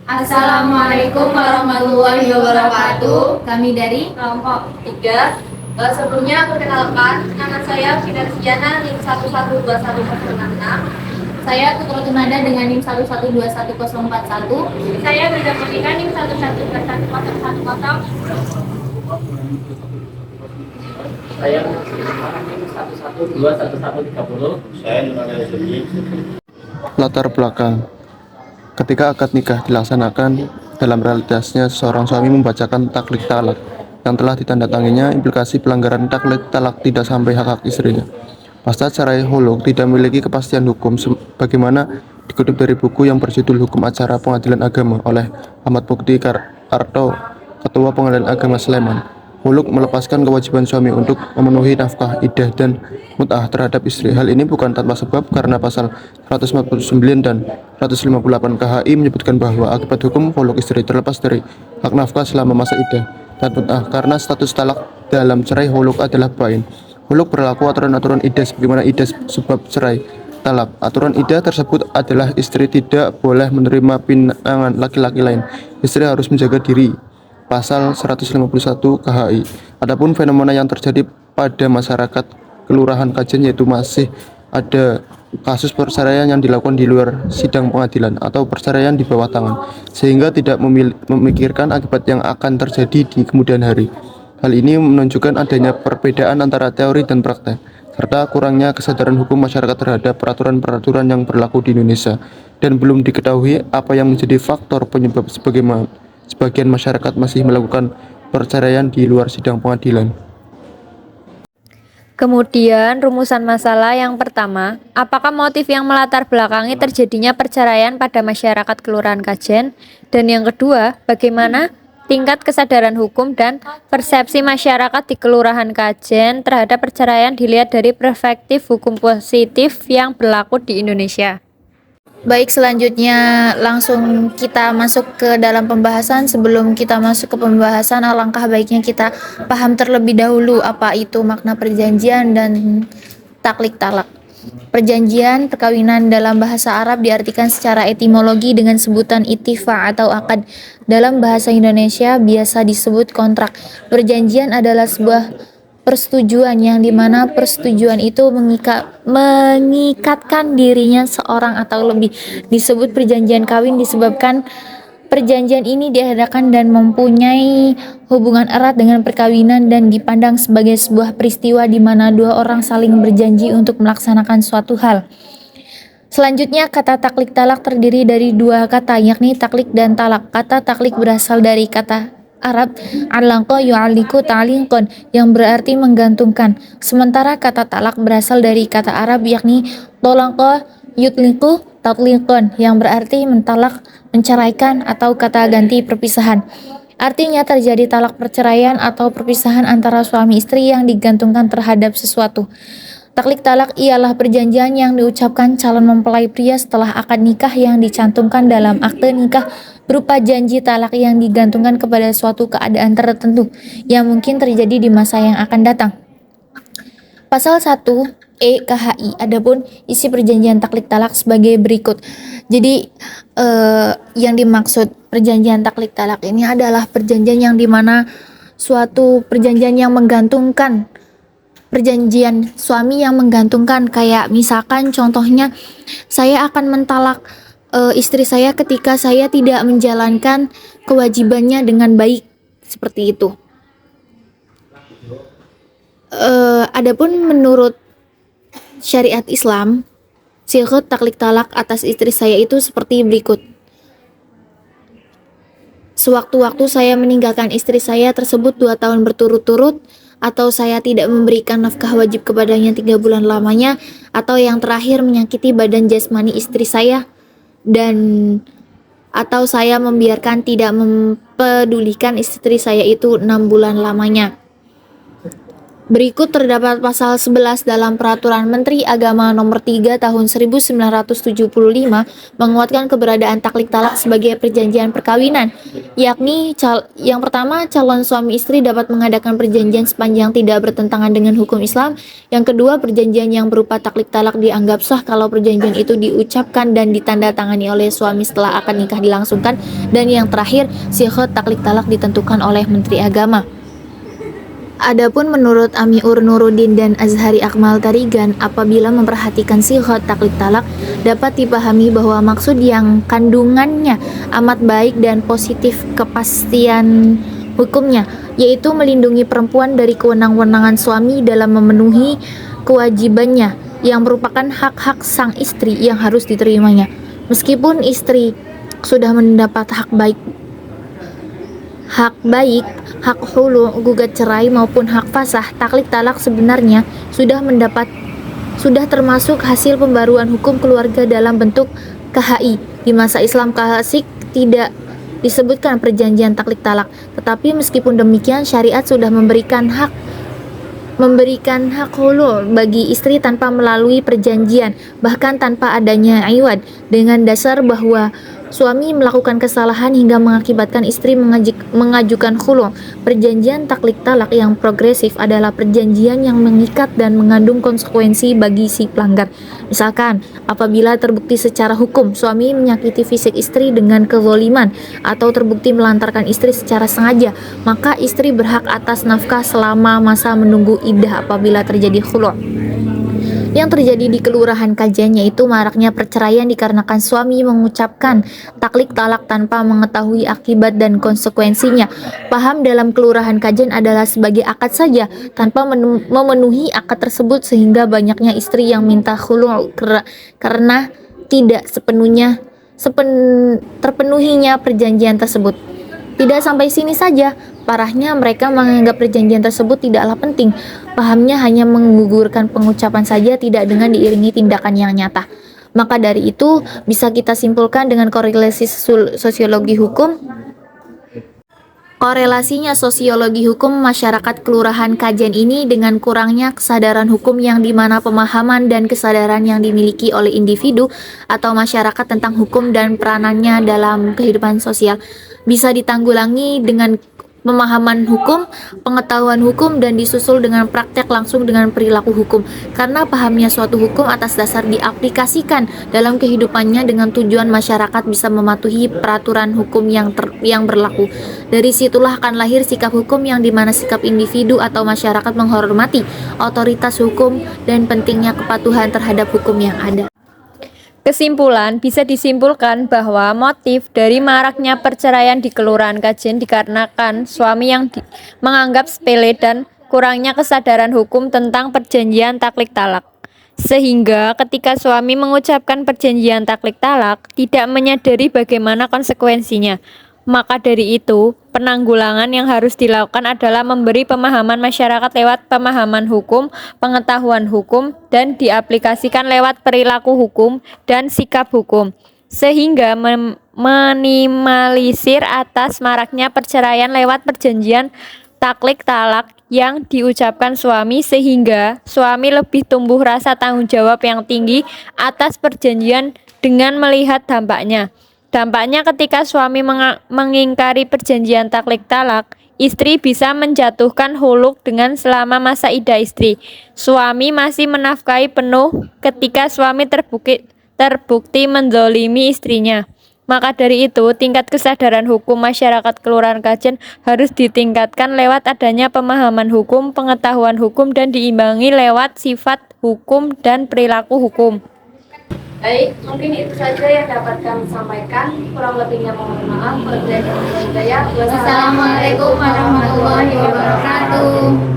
Assalamualaikum warahmatullahi wabarakatuh. Kami dari Kelompok 3. Sebelumnya perkenalkan, nama saya Fidan Sijana NIM 1121066. saya Tutur Tunada dengan NIM 1121041. Saya Brida Monika NIM 1121010. Saya NIM 1121130. Saya Nurul Yusri. Latar belakang. Ketika akad nikah dilaksanakan, dalam realitasnya seorang suami membacakan taklid talak yang telah ditandatanginya. Implikasi pelanggaran taklid talak tidak sampai hak-hak istrinya. Pasca cerai huluk tidak memiliki kepastian hukum sebagaimana dikutip dari buku yang berjudul Hukum Acara Pengadilan Agama oleh Ahmad Mukti Arto, Ketua Pengadilan Agama Sleman. Huluk melepaskan kewajiban suami untuk memenuhi nafkah, iddah, dan mut'ah terhadap istri. Hal ini bukan tanpa sebab karena pasal 149 dan 158 KHI menyebutkan bahwa akibat hukum huluk istri terlepas dari hak nafkah selama masa iddah dan mut'ah karena status talak dalam cerai huluk adalah bain. Huluk berlaku aturan-aturan iddah sebagaimana iddah sebab cerai talak. Aturan iddah tersebut adalah istri tidak boleh menerima pinangan laki-laki lain. Istri harus menjaga diri. Pasal 151 KHI. Adapun fenomena yang terjadi pada masyarakat Kelurahan Kajen yaitu masih ada kasus perceraian yang dilakukan di luar sidang pengadilan atau perceraian di bawah tangan sehingga tidak memikirkan akibat yang akan terjadi di kemudian hari. Hal ini menunjukkan adanya perbedaan antara teori dan praktek serta kurangnya kesadaran hukum masyarakat terhadap peraturan-peraturan yang berlaku di Indonesia dan belum diketahui apa yang menjadi faktor penyebab sebagian masyarakat masih melakukan perceraian di luar sidang pengadilan. Kemudian, rumusan masalah yang pertama, apakah motif yang melatar belakangi terjadinya perceraian pada masyarakat Kelurahan Kajen? Dan yang kedua, bagaimana tingkat kesadaran hukum dan persepsi masyarakat di Kelurahan Kajen terhadap perceraian dilihat dari perspektif hukum positif yang berlaku di Indonesia? Baik, selanjutnya langsung kita masuk ke dalam pembahasan. Sebelum kita masuk ke pembahasan, alangkah baiknya kita paham terlebih dahulu apa itu makna perjanjian dan taklid talak. Perjanjian perkawinan dalam bahasa Arab diartikan secara etimologi dengan sebutan ittifa atau akad. Dalam bahasa Indonesia biasa disebut kontrak. Perjanjian adalah sebuah persetujuan yang dimana persetujuan itu mengikatkan dirinya seorang atau lebih. Disebut perjanjian kawin disebabkan perjanjian ini diadakan dan mempunyai hubungan erat dengan perkawinan dan dipandang sebagai sebuah peristiwa di mana dua orang saling berjanji untuk melaksanakan suatu hal. Selanjutnya, kata taklik talak terdiri dari dua kata, yakni taklik dan talak. Kata taklik berasal dari kata Arab alaqo yu'alliqu ta'liqan yang berarti menggantungkan. Sementara kata talak berasal dari kata Arab yakni tolaqa yutliqu tatliqan yang berarti mentalak, menceraikan atau kata ganti perpisahan. Artinya terjadi talak perceraian atau perpisahan antara suami istri yang digantungkan terhadap sesuatu. Taklik talak ialah perjanjian yang diucapkan calon mempelai pria setelah akad nikah yang dicantumkan dalam akte nikah berupa janji talak yang digantungkan kepada suatu keadaan tertentu yang mungkin terjadi di masa yang akan datang. Pasal 1 KHI. Adapun isi perjanjian taklik talak sebagai berikut. Jadi yang dimaksud perjanjian taklik talak ini adalah perjanjian yang dimana suatu perjanjian yang menggantungkan, perjanjian suami yang menggantungkan, kayak misalkan contohnya saya akan mentalak istri saya ketika saya tidak menjalankan kewajibannya dengan baik, seperti itu. Adapun menurut syariat Islam, sighah taklik talak atas istri saya itu seperti berikut. Sewaktu-waktu saya meninggalkan istri saya tersebut 2 tahun berturut-turut, atau saya tidak memberikan nafkah wajib kepadanya 3 bulan lamanya, atau yang terakhir menyakiti badan jasmani istri saya, dan atau saya membiarkan tidak mempedulikan istri saya itu 6 bulan lamanya. Berikut terdapat pasal 11 dalam Peraturan Menteri Agama Nomor 3 Tahun 1975 menguatkan keberadaan taklik talak sebagai perjanjian perkawinan, yakni yang pertama, calon suami istri dapat mengadakan perjanjian sepanjang tidak bertentangan dengan hukum Islam. Yang kedua, perjanjian yang berupa taklik talak dianggap sah kalau perjanjian itu diucapkan dan ditandatangani oleh suami setelah akad nikah dilangsungkan. Dan yang terakhir, sighah taklik talak ditentukan oleh Menteri Agama. Adapun menurut Amiur Nuruddin dan Azhari Akmal Tarigan, apabila memperhatikan sighah taklik talak, dapat dipahami bahwa maksud yang kandungannya amat baik dan positif kepastian hukumnya, yaitu melindungi perempuan dari kewenang-wenangan suami dalam memenuhi kewajibannya yang merupakan hak-hak sang istri yang harus diterimanya. Meskipun istri sudah mendapat hak baik, hak hulu, gugat cerai maupun hak fasah, taklik talak sebenarnya sudah termasuk hasil pembaruan hukum keluarga dalam bentuk KHI. Di masa Islam klasik tidak disebutkan perjanjian taklik talak, tetapi meskipun demikian syariat sudah memberikan hak hulu bagi istri tanpa melalui perjanjian, bahkan tanpa adanya iwad, dengan dasar bahwa suami melakukan kesalahan hingga mengakibatkan istri mengajukan khulu. Perjanjian taklik talak yang progresif adalah perjanjian yang mengikat dan mengandung konsekuensi bagi si pelanggar. Misalkan, apabila terbukti secara hukum suami menyakiti fisik istri dengan kezaliman atau terbukti melantarkan istri secara sengaja, maka istri berhak atas nafkah selama masa menunggu iddah apabila terjadi khulu. Yang terjadi di Kelurahan Kajen yaitu maraknya perceraian dikarenakan suami mengucapkan taklik talak tanpa mengetahui akibat dan konsekuensinya. Paham dalam Kelurahan Kajen adalah sebagai akad saja tanpa memenuhi akad tersebut, sehingga banyaknya istri yang minta khulu karena tidak terpenuhinya perjanjian tersebut. Tidak sampai sini saja, parahnya mereka menganggap perjanjian tersebut tidaklah penting. Pahamnya hanya menggugurkan pengucapan saja, tidak dengan diiringi tindakan yang nyata. Maka dari itu bisa kita simpulkan dengan korelasinya sosiologi hukum masyarakat Kelurahan Kajen ini dengan kurangnya kesadaran hukum, yang dimana pemahaman dan kesadaran yang dimiliki oleh individu atau masyarakat tentang hukum dan peranannya dalam kehidupan sosial bisa ditanggulangi dengan pemahaman hukum, pengetahuan hukum, dan disusul dengan praktek langsung dengan perilaku hukum. Karena pahamnya suatu hukum atas dasar diaplikasikan dalam kehidupannya dengan tujuan masyarakat bisa mematuhi peraturan hukum yang berlaku. Dari situlah akan lahir sikap hukum yang dimana sikap individu atau masyarakat menghormati otoritas hukum dan pentingnya kepatuhan terhadap hukum yang ada. Kesimpulan, bisa disimpulkan bahwa motif dari maraknya perceraian di Kelurahan Kajen dikarenakan suami yang menganggap sepele dan kurangnya kesadaran hukum tentang perjanjian taklik talak. Sehingga ketika suami mengucapkan perjanjian taklik talak, tidak menyadari bagaimana konsekuensinya. Maka dari itu, penanggulangan yang harus dilakukan adalah memberi pemahaman masyarakat lewat pemahaman hukum, pengetahuan hukum, dan diaplikasikan lewat perilaku hukum dan sikap hukum, sehingga minimalisir atas maraknya perceraian lewat perjanjian taklik talak yang diucapkan suami, sehingga suami lebih tumbuh rasa tanggung jawab yang tinggi atas perjanjian dengan melihat dampaknya. Dampaknya ketika suami mengingkari perjanjian taklik talak, istri bisa menjatuhkan huluk dengan selama masa iddah istri. Suami masih menafkahi penuh ketika suami terbukti menzalimi istrinya. Maka dari itu, tingkat kesadaran hukum masyarakat Kelurahan Kajen harus ditingkatkan lewat adanya pemahaman hukum, pengetahuan hukum, dan diimbangi lewat sifat hukum dan perilaku hukum. Baik, mungkin itu saja yang dapat kami sampaikan. Kurang lebihnya mohon maaf. Wassalamualaikum warahmatullahi wabarakatuh.